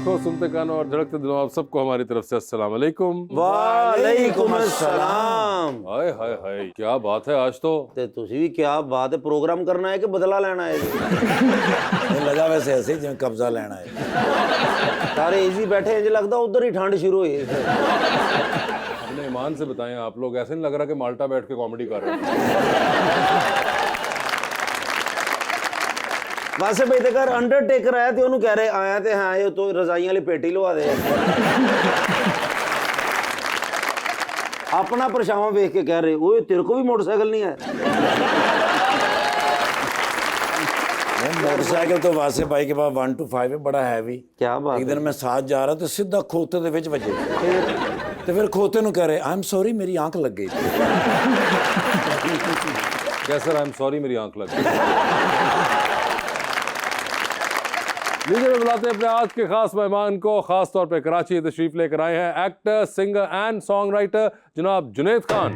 आंखों, सुनते कानों और धड़कते दिलों, आप सबको हमारी तरफ से अस्सलाम वालेकुम। वालेकुम अस्सलाम। हाय हाय हाय, क्या बात है आज तो। ते तुसी भी क्या बात है, प्रोग्राम करना है कि बदला लेना है? लगा वैसे ऐसे जिवें कब्जा लेना है। सारे इजी बैठे हैं, लगता उधर ही ठंड शुरू हुई है। अपने ईमान से बताएं, आप लोग ऐसे नहीं लग रहा कि माल्टा बैठ के कॉमेडी कर रहे हैं। वैसे भाई तेकर अंडरटेकर आया तो कह रहे आया तो है तो रजाइयां वाली पेटी लवा दे। अपना परछावा देख के कह रहे ओए तेरे को भी मोटरसाइकिल नहीं है। मोटरसाइकिल तो वासे भाई के पास 1 to 5 है, बड़ा हैवी। क्या बात एक दिन मैं साथ जा रहा तो सीधा खोते दे विच वजे तो फिर खोते नु कह रहे आई एम सॉरी मेरी आंख लग गई। क्या सर, आई एम सॉरी मेरी आंख लग गई। लीजिए बुलाते हैं अपने आज के खास मेहमान को, खास तौर पे कराची तशरीफ लेकर आए हैं actor, singer and songwriter जनाब जुनैद खान।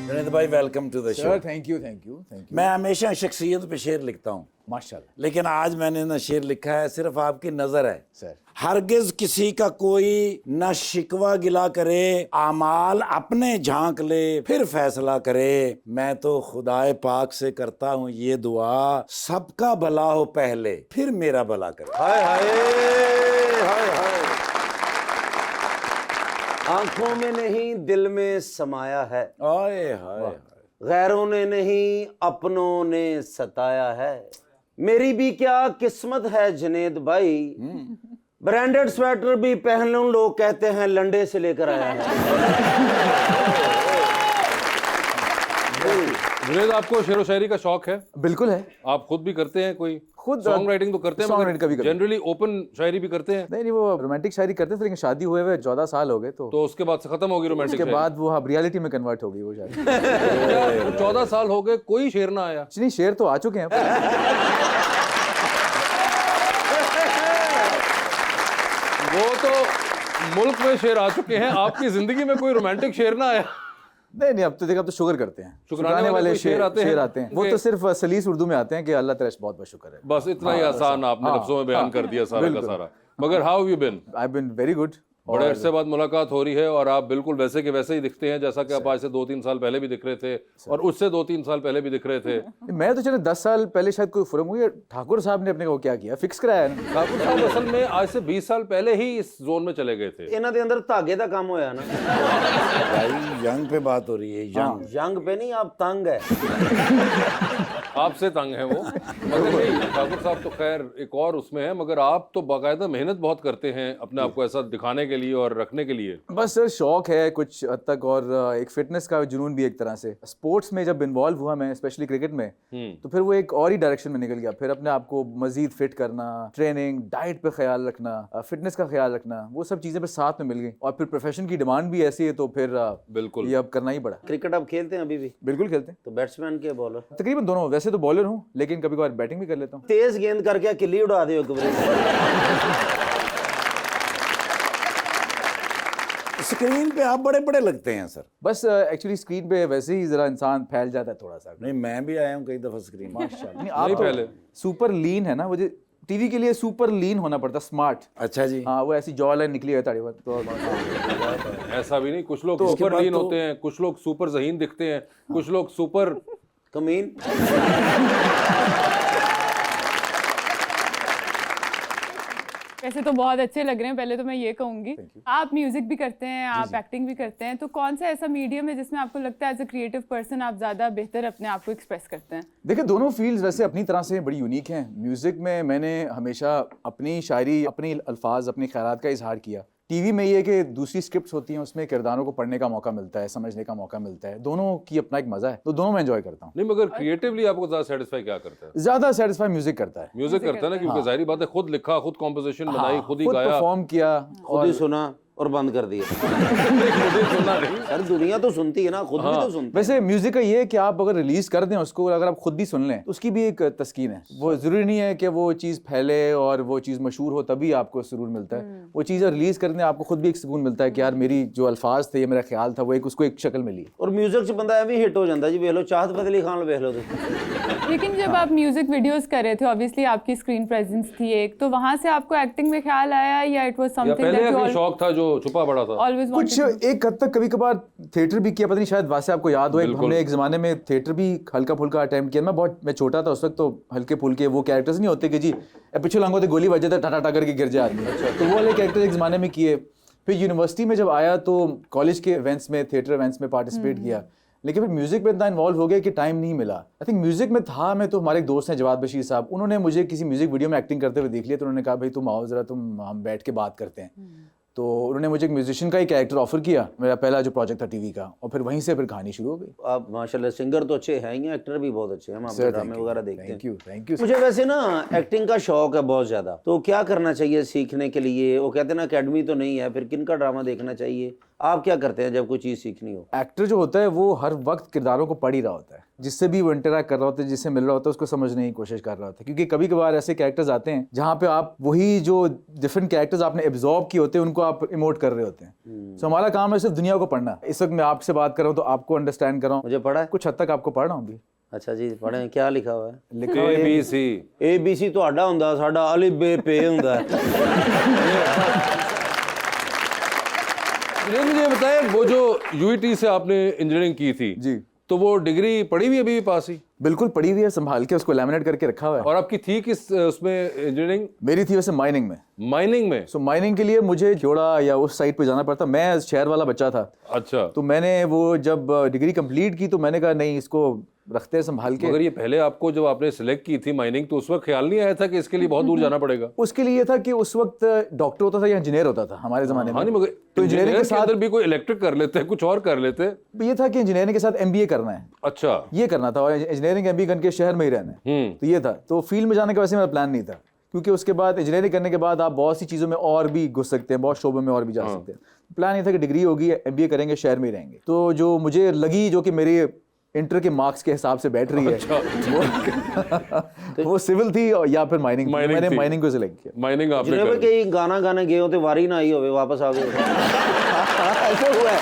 जुनैद भाई welcome to the show. Thank you thank you thank you. मैं हमेशा शख्सियत पे शेर लिखता हूँ माशाल्लाह लेकिन आज मैंने ना शेर लिखा है सिर्फ आपकी नजर है सर। हरगिज किसी का कोई न शिकवा गिला करे, आमाल अपने झांक ले फिर फैसला करे। मैं तो खुदाए पाक से करता हूँ ये दुआ, सबका भला हो पहले फिर मेरा भला करे। हाय हाय हाय हाय। आंखों में नहीं दिल में समाया है, आए हाय गैरों ने नहीं अपनों ने सताया है। मेरी भी क्या किस्मत है जुनैद भाई, ब्रांडेड स्वेटर भी पहन लूं लोग कहते हैं लंडे से लेकर आया है। जुनैद, आपको शेर व शायरी का शौक है? बिल्कुल है। आप खुद भी करते हैं कोई? खुद सॉन्ग राइटिंग तो करते हैं, सॉन्ग राइटिंग कभी-कभी। जनरली ओपन शायरी भी करते हैं। नहीं वो रोमांटिक शायरी करते थे लेकिन शादी हुए हुए 14 साल हो गए तो उसके बाद से खत्म होगी रोमांटिक उसके बाद वो हाँ रियलिटी में कन्वर्ट हो गई वो शायरी। 14 साल हो गए, कोई शेर ना आया? नहीं शेर तो आ चुके हैं। वो तो मुल्क में शेर आ चुके हैं, आपकी जिंदगी में कोई रोमांटिक शेर ना आया? नहीं अब तो देखा अब तो शुगर करते हैं, शुक्राने वाले कोई शेर आते हैं? वो तो सिर्फ सलीस उर्दू में आते हैं कि अल्लाह तेरा बहुत बहुत शुक्र है। बस इतना ही आसान आपने लफ्जों में बयान कर दिया सारा का सारा। मगर how you been? I been very good. बड़े अरसे बाद मुलाकात हो रही है और आप बिल्कुल वैसे के वैसे ही दिखते हैं जैसा कि आप आज से 2-3 साल पहले भी दिख रहे थे और उससे 2-3 साल पहले भी दिख रहे थे। मैं तो चलो 10 साल पहले शायद कोई फुरम हुई, ठाकुर साहब ने अपने को क्या किया, फिक्स कराया ना। ठाकुर साहब असल में आज से 20 साल पहले ही इस जोन में चले गए थे। इन्हां दे अंदर धागे दा काम होया ना। भाई यंग पे बात हो रही है, यंग जंग पे नहीं, आप तंग है। आपसे तंग है वो। मगर नहीं, ठाकुर साहब तो खैर एक और उसमें है, मगर आप तो बाकायदा मेहनत बहुत करते हैं अपने आप को ऐसा दिखाने के लिए और रखने के लिए। बस सर शौक है कुछ हद तक और एक फिटनेस का जुनून भी एक तरह से। स्पोर्ट्स में जब इन्वॉल्व हुआ मैं स्पेशली क्रिकेट में तो फिर वो एक और ही डायरेक्शन में निकल गया। फिर अपने आप को मजीद फिट करना, ट्रेनिंग, डाइट पे ख्याल रखना, फिटनेस का ख्याल रखना, वो सब चीजें फिर साथ में मिल गई और फिर प्रोफेशन की डिमांड भी ऐसी है तो फिर बिल्कुल ये अब करना ही पड़ा। क्रिकेट आप खेलते हैं अभी भी? बिल्कुल खेलते हैं, तो बैट्समैन के बॉलर? तकरीबन दोनों। वैसे तो बॉलर हूँ लेकिन कभी कभार बैटिंग भी कर लेता हूँ। तेज गेंद करके किल्ली उड़ा दे। स्क्रीन पे आप बड़े बड़े लगते हैं सर। बस एक्चुअली स्क्रीन पे वैसे ही जरा इंसान फैल जाता है थोड़ा सा। नहीं मैं भी आया हूँ कई दफा स्क्रीन में। नहीं आप नहीं तो पहले। सुपर लीन है ना, वो टीवी के लिए सुपर लीन होना पड़ता, स्मार्ट। अच्छा जी। हाँ वो ऐसी जॉ लाइन निकली है ताड़ी तो ऐसा भी नहीं, कुछ लोग सुपर लीन होते हैं, कुछ लोग सुपर ज़हीन दिखते हैं, कुछ लोग सुपर कमीन। वैसे तो बहुत अच्छे लग रहे हैं। पहले तो मैं ये कहूंगी आप म्यूजिक भी करते हैं, आप एक्टिंग भी करते हैं, तो कौन सा ऐसा मीडियम है जिसमें आपको लगता है एज अ क्रिएटिव पर्सन आप ज्यादा बेहतर अपने आप को एक्सप्रेस करते हैं? देखिए दोनों फील्ड्स वैसे अपनी तरह से बड़ी यूनिक हैं। म्यूजिक में मैंने हमेशा अपनी शायरी, अपने अल्फाज, अपने ख्यालात का इजहार किया। टीवी में ये है कि दूसरी स्क्रिप्ट्स होती हैं, उसमें किरदारों को पढ़ने का मौका मिलता है, समझने का मौका मिलता है। दोनों की अपना एक मजा है, तो दोनों मैं एंजॉय करता हूँ। नहीं, मगर क्रिएटिवली आपको ज्यादा सेटिस्फाई क्या करता है? ज्यादा सेटिस्फाई म्यूजिक करता है। म्यूजिक करता है ना, क्योंकि जाहिर बात है खुद लिखा, खुद कॉम्पोजिशन बनाई, खुद ही खुद गाया। परफॉर्म किया खुद ही सुना। और बंद कर दिया। मुझे सुनना नहीं। सर दुनिया तो सुनती है ना, खुद भी तो सुनती है। वैसे म्यूजिक का ये है कि आप अगर रिलीज कर दें उसको, अगर आप खुद भी सुन लें तो उसकी भी एक तस्कीन है। वो जरूरी नहीं है कि वो चीज़ फैले और वो चीज़ मशहूर हो तभी आपको सुरूर मिलता है। वो चीज़ रिलीज कर दें आपको खुद भी एक सुकून मिलता है कि यार मेरी जो अल्फाज थे, ये मेरा ख्याल था, वो एक उसको एक शक्ल मिली। और म्यूजिक से बंदा एवं हिट हो जाता जी। वेख लो चाहत फतेह अली खान वेख लो तुम। लेकिन जब आप म्यूजिक वीडियोस कर रहे थे, ऑब्वियसली आपकी स्क्रीन प्रेजेंस थी एक, तो वहां से आपको एक्टिंग में ख्याल आया या इट वाज या समथिंग पहले दैट का यू शौक था जो छुपा पड़ा था? ऑलवेज कुछ एक हद तक कभी कभार थिएटर भी किया, पता नहीं शायद वैसे आपको याद हो, एक हमने एक जमाने में थिएटर भी हल्का फुल्का अटेम्प्ट किया। मैं छोटा था उस वक्त, तो हल्के फुल्के वो कैरेक्टर्स नहीं होते कि जी पीछे लंगो तो गोली बजे तो टाटा टाटा करके गिर जाए आदमी। तो वो वाले कैरेक्टर एक जमाने में किए। फिर यूनिवर्सिटी में जब आया तो कॉलेज के इवेंट्स में, थिएटर इवेंट्स में पार्टिसिपेट किया, लेकिन फिर म्यूजिक में इतना इन्वॉल्व हो गया कि टाइम नहीं मिला। आई थिंक म्यूजिक में था मैं तो, हमारे एक दोस्त हैं जवाद बशीर साहब, उन्होंने मुझे किसी म्यूजिक वीडियो में एक्टिंग करते हुए देख लिया, तो उन्होंने कहा भाई तुम आओ जरा, हम बैठ के बात करते हैं। तो उन्होंने मुझे एक म्यूजिशियन का ही कैरेक्टर ऑफर किया, मेरा पहला जो प्रोजेक्ट था टीवी का, और फिर वहीं से फिर कहानी शुरू हो गई। आप माशाल्लाह सिंगर तो अच्छे हैं ही, एक्टर भी बहुत अच्छे हैं, हम आपके ड्रामे वगैरह देखते हैं। Thank you. मुझे वैसे ना एक्टिंग का शौक है बहुत ज्यादा, तो क्या करना चाहिए सीखने के लिए? वो कहते हैं ना अकेडमी तो नहीं है, फिर किन का ड्रामा देखना चाहिए? आप क्या करते हैं जब कोई चीज सीखनी हो? एक्टर जो होता है वो हर वक्त किरदारों को पढ़ ही रहा होता है, जिससे भी वो इंटरैक्ट कर रहा होता है, जिससे मिल रहा होता है, उसको समझने की कोशिश कर रहा होता है। क्योंकि कभी कभार ऐसे कैरेक्टर्स आते हैं जहाँ पे आप वही जो डिफरेंट कैरेक्टर्स आपने एब्जॉर्ब किए होते हैं उनको आप इमोट कर रहे होते हैं। तो हमारा काम है सिर्फ दुनिया को पढ़ना। इस वक्त मैं आपसे बात कर रहा हूँ तो आपको अंडरस्टैंड कर रहा हूँ, मुझे पढ़ा है। कुछ हद तक आपको पढ़ रहा हूँ अभी। अच्छा जी पढ़ें, क्या लिखा हुआ है? लिखा हुआ है ABC ABC ਤੁਹਾਡਾ ਹੁੰਦਾ, ਸਾਡਾ ਅਲਿਫ ਬੇ पे ਹੁੰਦਾ है। ये मुझे बताए, वो जो UET से आपने इंजीनियरिंग की थी जी, तो वो डिग्री पड़ी हुई अभी भी पास ही? बिल्कुल पड़ी हुई है, संभाल के उसको लैमिनेट करके रखा हुआ है। और आपकी थी किस उसमें इंजीनियरिंग? मेरी थी वैसे माइनिंग में। माइनिंग में? सो माइनिंग के लिए मुझे जोड़ा या उस साइड पे जाना पड़ता। मैं शहर वाला बच्चा था, अच्छा। तो मैंने वो जब डिग्री कंप्लीट की तो मैंने कहा नहीं इसको रखते हैं संभाल के। मगर ये पहले आपको जब आपने सिलेक्ट की थी माइनिंग, तो उस वक्त ख्याल नहीं आया था कि इसके लिए बहुत दूर जाना पड़ेगा? उसके लिए ये था कि उस वक्त डॉक्टर होता था या इंजीनियर होता था हमारे जमाने में। हाँ नहीं, मगर तो इंजीनियरिंग के साथ अंदर भी कोई इलेक्ट्रिक कर लेते, कुछ और कर लेते। ये था कि इंजीनियरिंग के साथ MBA करना है, अच्छा। ये करना था, और इंजीनियरिंग MBA करके शहर में ही रहना है। तो ये था, तो फील्ड में जाने का वैसे मेरा प्लान नहीं था, क्योंकि उसके बाद इंजीनियरिंग करने के बाद आप बहुत सी चीज़ों में और भी घुस सकते हैं, बहुत शोबों में और भी जा सकते हैं। प्लान ये था कि डिग्री होगी, MBA करेंगे, शहर में ही रहेंगे। तो जो मुझे लगी, जो कि मेरी इंटर के मार्क्स के हिसाब से बैठ रही है, वो सिविल थी या फिर माइनिंग। मैंने माइनिंग को सिलेक्ट किया। माइनिंग आपने जिन्हें कर ली। कई गाना गाने गए हो तो वारी ना आई होवे, वापस आ गए। ऐसा हुआ है?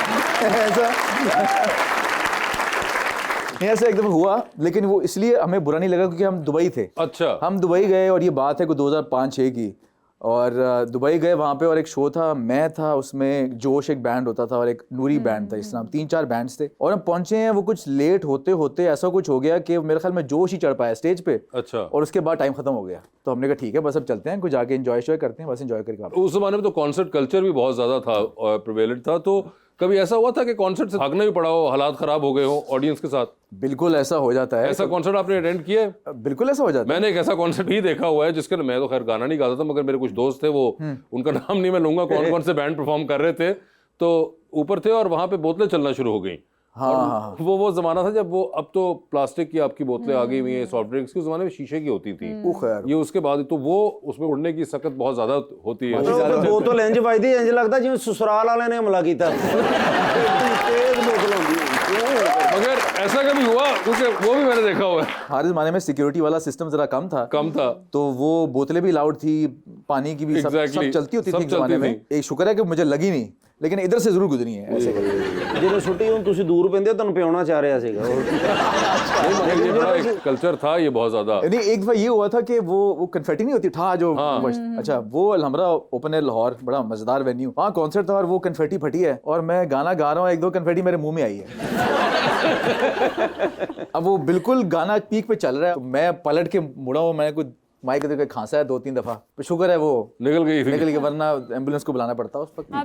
ऐसा एकदम हुआ, लेकिन वो इसलिए हमें बुरा नहीं लगा क्योंकि हम दुबई थे। अच्छा। हम दुबई गए, और ये बात है कोई 2005-6 की, और दुबई गए वहाँ पे, और एक शो था, मैं था उसमें, जोश एक बैंड होता था और एक नूरी बैंड था, इस नाम 3-4 बैंड्स थे। और हम पहुंचे हैं, वो कुछ लेट होते होते ऐसा कुछ हो गया कि मेरे ख्याल में जोश ही चढ़ पाया स्टेज पे। अच्छा। और उसके बाद टाइम खत्म हो गया, तो हमने कहा ठीक है बस अब चलते हैं, कुछ जाके एंजॉय करते हैं, बस एंजॉय करके वापस। उस जमाने में तो कॉन्सर्ट कल्चर भी बहुत ज्यादा था और प्रिवेलेंट था, तो कभी ऐसा हुआ था कि कॉन्सर्ट से भागना भी पड़ा हो, हालात खराब हो गए हो ऑडियंस के साथ? बिल्कुल ऐसा हो जाता है। ऐसा कॉन्सर्ट आपने अटेंड किया है? बिल्कुल ऐसा हो जाता है। मैंने एक ऐसा कॉन्सर्ट ही देखा हुआ है जिसके, मैं तो खैर गाना नहीं गाता था, मगर मेरे कुछ दोस्त थे, वो उनका नाम नहीं मैं लूंगा, कौन कौन से बैंड परफॉर्म कर रहे थे, तो ऊपर थे और वहां पे बोतलें चलना शुरू हो गई। हाँ, वो जमाना था जब वो, अब तो प्लास्टिक की आपकी बोतलें आ गई हुई हैं, सॉफ्ट ड्रिंक्स की, उस जमाने में शीशे की होती थी। खैर ये उसके बाद तो वो उसमें उड़ने की सकत बहुत ज्यादा होती है। बोतल इंज बजदी, इंज लगता जिवें ससुराल वाले ने हमला कीता। तेज बोतल होंदी है। मगर ऐसा कभी हुआ? क्योंकि वो भी मैंने देखा हुआ है। हमारे जमाने में सिक्योरिटी वाला सिस्टम जरा कम था, तो वो बोतलें भी अलाउड थी, पानी की भी सब चलती होती थी जमाने में। एक शुक्र है कि मुझे लगी नहीं, लेकिन इधर से जरूर गुजरी है ऐसे करके। ਜਦੋਂ ਛੁੱਟੀ ਹੁਣ ਤੁਸੀਂ ਦੂਰ ਪੈਂਦੇ ਤੁਹਾਨੂੰ ਪਿਆਉਣਾ ਚਾਹ ਰਿਹਾ ਸੀਗਾ। ये बड़ा एक कल्चर था ये बहुत ज्यादा। नहीं, एक बार ये हुआ था कि वो कन्फेटी नहीं होती ठा जो, अच्छा वो अलहमरा ओपन एयर लाहौर, बड़ा मजेदार वेन्यू, वहाँ कॉन्सर्ट था और वो कन्फेटी फटी है और मैं गाना गा रहा हूँ, 1-2 कन्फेटी मेरे मुंह में आई है। अब वो बिल्कुल गाना पीक पे चल रहा है, तो मैं पलट के मुड़ा हूँ, मैंने कुछ माइक देकर खांसा है 2-3 दफा, शुक्र है वो निकल गई, वरना एम्बुलेंस को बुलाना पड़ता उस वक्त। आप